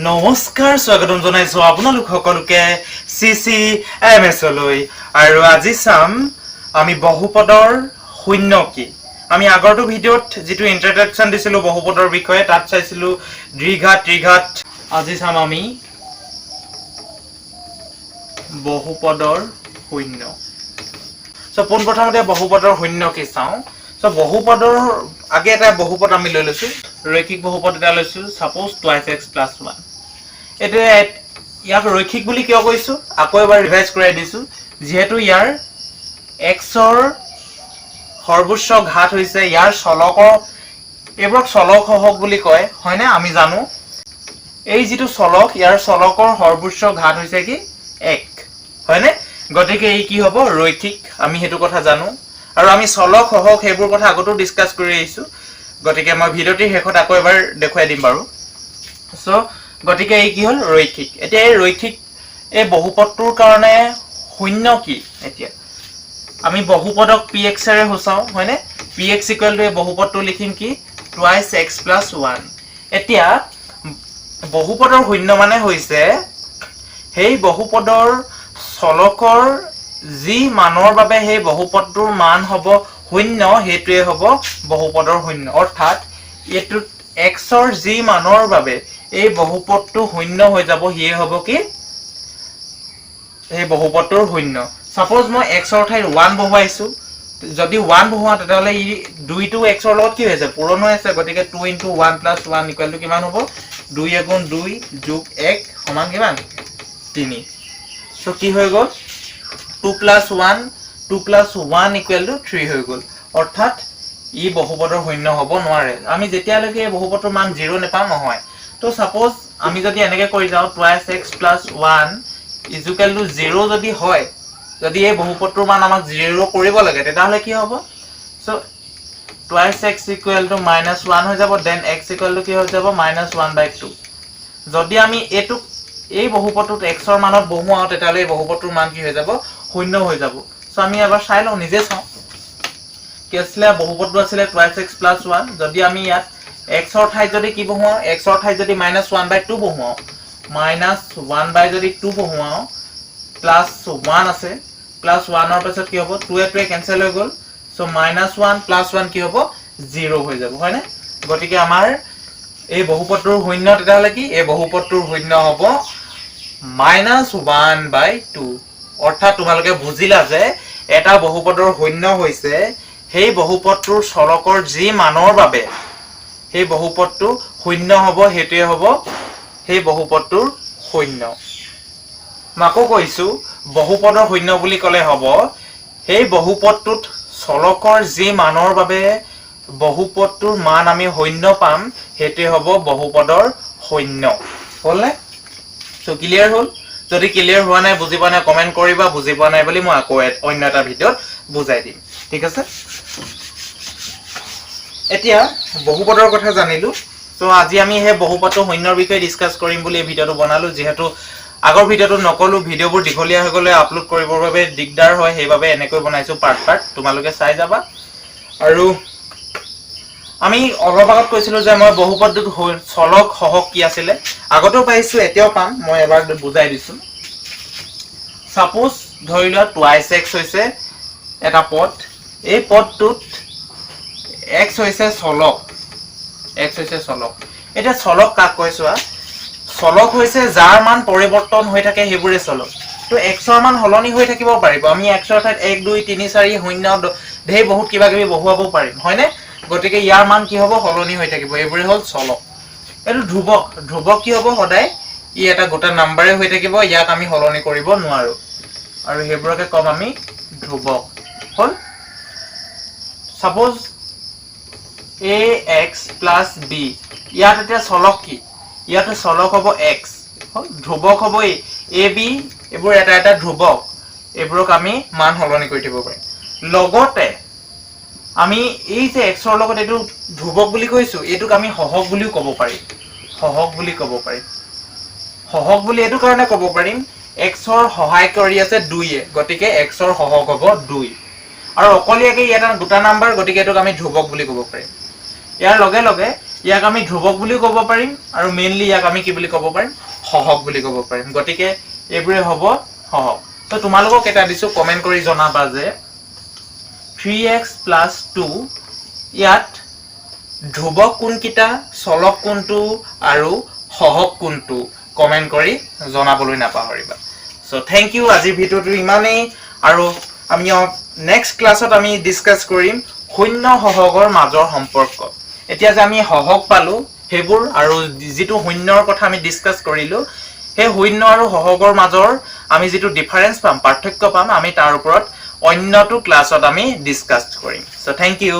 নমস্কাৰ স্বাগতম জনাইছো আপোনালোক সকলোকে CCMS লৈ আৰু আজি চাম আমি বহুপদৰ শূন্য কি আমি আগৰটো ভিডিঅ'ত যেটো ইন্ট্ৰোডাকচন দিছিলো বহুপদৰ বিষয়ে তাত চাইছিলো দ্বিঘাত ত্ৰিঘাত আজি চাম আমি বহুপদৰ শূন্য সো পোনপ্ৰথমতে বহুপদৰ শূন্য কি চাও সো বহুপদৰ আগে এটা বহুপদ আমি লৈ লৈছো ৰৈখিক বহুপদ এটা লৈছো সাপোজ 2x + 1 এতে ইয়াক ৰৈখিক বুলি কিয় কৈছো আকৌ এবাৰ ৰিভাইজ কৰাই দিছো যেহেতু ইয়াৰ x ৰ সৰ্বোচ্চ ঘাত হৈছে ইয়াৰ চলকৰ এবাৰ চলক হওক বুলি কয় হয়নে আমি জানো এই যেটো চলক ইয়াৰ চলকৰ সৰ্বোচ্চ ঘাত হৈছে কি 1 হয়নে গতিকে এই কি হ'ব ৰৈখিক আমি হেতু কথা জানো আৰু আমি চলক হওক হেবোৰ কথা আগতো ডিসকাস কৰি আহিছো গতিকে মই ভিডিওটি হেকত আকৌ এবাৰ দেখুৱাই দিম বাৰু সো গতিকে এই কি হল ৰৈখিক এতিয়া এই ৰৈখিক এই বহুপদটোৰ কাৰণে শূন্য কি এতিয়া আমি বহুপদক px ৰে হোসাও হয়নে px = এই বহুপদটো লিখিম কি 2x + 1 এতিয়া বহুপদৰ শূন্য মানে হৈছে সেই বহুপদৰ চলকৰ যি মানৰ বাবে সেই বহুপদটোৰ মান হ'ব শূন্য হেতুৱে হ'ব বহুপদৰ শূন্য অৰ্থাৎ এটো x ৰ যি মানৰ বাবে এই বহুপদটো শূন্য হৈ যাব হিয়ে হ'ব কি এই বহুপদটোৰ শূন্য সাপোজ মই x ৰ ঠাইত 1 বহুৱাইছো যদি 1 বহুৱা তেতিয়ালে ই 2 টো x ৰ লগত কি হৈছে পূৰণ হৈ আছে গতিকে 2 * 1 + 1 = কিমান হ'ব 2 * 2 + 1 = কিমান 3 সো কি হৈ গল 2 + 1 2 + 1 = 3 হৈ গল অৰ্থাৎ ই বহুপদৰ শূন্য হ'ব নোৱাৰে আমি যেতিয়ালৈকে এই বহুপদৰ মান 0 নেপাম নহয় তো সাপোজ আমি যদি এনেকে কৰি যাও 2x + 1 = 0 যদি হয় যদি এই বহুপদৰ মান আমাক 0 কৰিব লাগে তেতিয়াহলে কি হ'ব সো 2x = -1 হৈ যাব দেন x = কি হৈ যাব -1/2 যদি আমি এটু এই বহুপদটোত x ৰ মানত বহুৱাও তেতিয়ালে এই বহুপদটোৰ মান কি হৈ যাব শূন্য হৈ যাব সো আমি এবাৰ চাই লও নিজে চাও কি আছিল বহুপদটো আছিল 2x + 1 যদি আমি ইয়াত x ৰ ঠাইত যদি কি বহুৱাও x ৰ ঠাইত যদি -1/2 বহুৱাও -1/2 বহুৱাও +1 আছে +1 ৰ পাছত কি হ'ব 2 এ কেনসেল হৈ গল সো -1 + 1 কি হ'ব 0 হৈ যাব হয়নে গতিকে আমাৰ এই বহুপদটোৰ শূন্য তেতিয়ালে কি এই বহুপদটোৰ শূন্য হ'ব -1/2 অৰ্থাৎ তোমালোকে বুজিলা যে এটা বহুপদৰ শূন্য হৈছে সেই বহুপদটোৰ চলকৰ যি মানৰ বাবে সেই বহুপদটো শূন্য হ'ব হেতুৱে হ'ব সেই বহুপদটোৰ শূন্য মাকো কৈছো বহুপদৰ শূন্য বুলি কলে হ'ব সেই বহুপদটোত চলকৰ যি মানৰ বাবে বহুপদটোৰ মান আমি শূন্য পাম হেতুৱে হ'ব বহুপদৰ শূন্য হলনে সো ক্লিয়াৰ হল যদি ক্লিয়াৰ হোৱা নাই বুজি পোৱা নাই কমেন্ট কৰিবা বুজি পোৱা নাই বুলি মই আকৌ অন্য এটা ভিডিওত বুজাই দিম ঠিক আছে এতিয়া বহুপদৰ কথা জানিলো সো আজি আমি হে বহুপদৰ শূন্যৰ বিষয়ে ডিসকাস কৰিম বুলি এই ভিডিওটো বনালো যেহেতু আগৰ ভিডিওটো নকলো ভিডিওবোৰ দীঘলীয়া হৈ গলে আপলোড কৰিবৰ বাবে দিগদাৰ হয় সেইবাবে এনেকৈ বনাইছো পাৰ্ট তোমালোকে চাই যাবা আৰু আমি অলপ আগত কৈছিলো যে মই বহুপদটোত চলক সহক কি আছিল আগতেও পাইছো এতিয়াও পাম মই এবাৰ বুজাই দিছো সাপোজ ধৰি লোৱা 2x হৈছে এটা পদ এই পদটোত x হৈছে চলক এটা চলক কাক কৈছোৱা চলক হৈছে যাৰ মান পৰিৱৰ্তন হৈ থাকে হেবুৰে চলক তো x ৰ মান হলনি হৈ থাকিব পাৰিব আমি x ৰ ঠাইত 1 2 3 4 0 ধেই বহুত কিবা কিবি বহুৱাব পাৰিম হয়নে গতিকে ইয়াৰ মান কি হ'ব হলনি হৈ থাকিব এবোৰে হল চলক এটো ধ্ৰুৱক কি হ'ব সদায় ই এটা গোটা নাম্বাৰে হৈ থাকিব ইয়াক আমি হলনি কৰিব নোৱাৰো আৰু হেবুৰকে কম আমি ধ্ৰুৱক হল সাপোজ ax + b ইয়াত এটা চলক কি ইয়াতে চলক হ'ব x হল ধ্ৰুৱক হ'ব ab এবোৰ এটা এটা ধ্ৰুৱক এবোৰক আমি মান হলনি কৰি দিব পাৰিম লগতে আমি এই যে x ৰ লগত এটো ধ্ৰুৱক বুলি কৈছো এটোক আমি সহক বুলিও ক'ব পাৰিম সহক বুলি এটো কাৰণে ক'ব পাৰিম x ৰ সহায় কৰি আছে 2 এ গতিকে x ৰ সহক হ'ব 2 আৰু অকলিয়াকে এটা দুটা নাম্বাৰ গতিকে এটোক আমি ধ্ৰুৱক বুলি ক'ব পাৰিম ইয়াৰ লগে লগে ইয়াক আমি ধ্ৰুৱক বুলিও ক'ব পাৰিম আৰু মেইনলি ইয়াক আমি কি বুলি ক'ব পাৰিম সহগ বুলি ক'ব পাৰিম গতিকে এইবোৰে হ'ব সহগ তো তোমালোকক এটা দিছো কমেন্ট কৰি জনাবা যে 3x + 2 ইয়াত ধ্ৰুৱক কোনকিটা চলক কোনটো আৰু সহগ কোনটো কমেন্ট কৰি জনাবলৈ নাপাহৰিবা সো থ্যাংক ইউ আজি ভিডিওটো ইমানেই আৰু আমি নেক্সট ক্লাছত আমি ডিসকাস কৰিম শূন্য সহগৰ মাজৰ সম্পৰ্ক এতিয়া যে আমি সহগ পালো হেবোৰ আৰু যেটো শূন্যৰ কথা আমি ডিসকাস কৰিলো হে শূন্য আৰু সহগৰ মাজৰ আমি যেটো ডিফাৰেন্স পাম পাৰ্থক্য পাম আমি তাৰ ওপৰত অন্যটো ক্লাছত আমি ডিসকাস কৰিম সো থ্যাংক ইউ